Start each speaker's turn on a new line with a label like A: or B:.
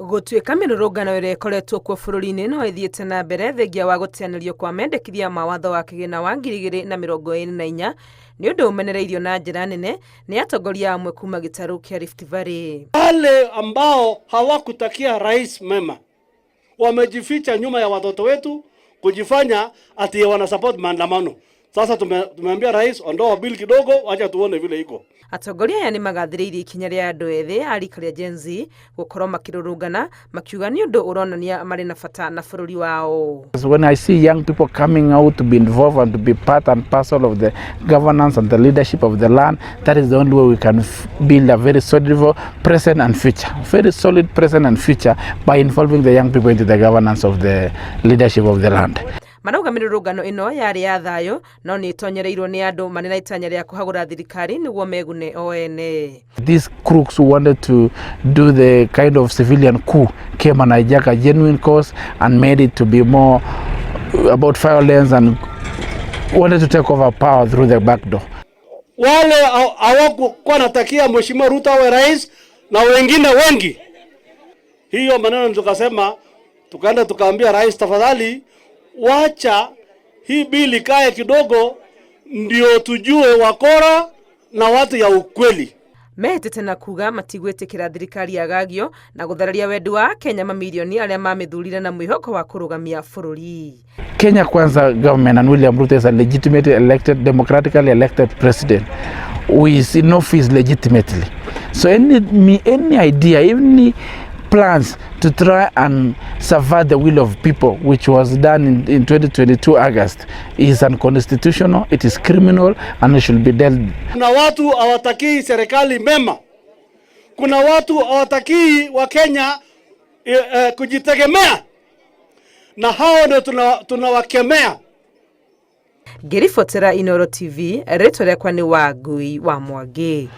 A: Gũtuĩka mĩrũrũngano ĩrĩa ĩkoretwo kuo bũrũri-inĩ no ĩthiĩte na mbere thengia wa gũteanĩrio kwa mendekithia ma watho wa kĩgĩna wa 2024 nĩ ũndũ ũmenereirio na njĩra nene nĩ atongoria amwe kuma gĩtarũ kĩa Rift Valley.
B: Wale ambao hawakutakia rais mema wamejificha nyuma ya watoto wetu kujifanya ati wana support maandamano. Sasa tumeambia rais ondoa bill kidogo, acha tuone vile iko.
A: Atongoria aya nĩ magathĩrĩirie ikinya rĩa andũ ethĩ a rika rĩa Gen Z gũkorwo makĩrũrũngana makiuga nĩ ũndũ ũronania marĩ na bata na bũrũri wao.
C: When I see young people coming out to be involved and to be part and parcel of the governance and the leadership of the land, that is the only way we can build a very solid present and future. Very solid present and future by involving the young people into the governance of the leadership of the land.
A: Marauga mĩrũrũngano ĩno yarĩ ya thayũ no nĩ itonyereirwo nĩ andũ marĩ na itanya rĩa kũhagũra thirikari nĩguo megune o ene.
C: These crooks who wanted to do the kind of civilian coup came and hijacked a genuine cause and made it to be more about violence and wanted to take over power through the back door.
B: Wale hawakuwa natakia Mheshimiwa Ruto awe rais na wengine wengi. Hiyo maneno tukasema, tukaenda tukaambia rais, tafadhali wacha hii bili kae kidogo ndio tujue wakora na watu ya ukweli.
A: Mehetete na kuga matigwĩtĩkĩra thirikari yagagio na gũthararia wendi wa Kenya mamilioni arĩa mamĩthurire na mwĩhoko wa kũrũgamia bũrũri.
C: Kenya Kwanza government and William Ruto is a legitimately elected, democratically elected president who is in office legitimately. So any idea, any plans to try and subvert the will of people, which was done in 2022 August, is unconstitutional, it is criminal, and it should be dealt.
B: Kuna watu hawatakii serikali mema. Kuna watu hawatakii wa Kenya kujitegemea. Na hao ndio tunawakemea.
A: Ngĩribotera Inooro TV, rĩtwa rĩakwa nĩ Wangui wa Mwangi.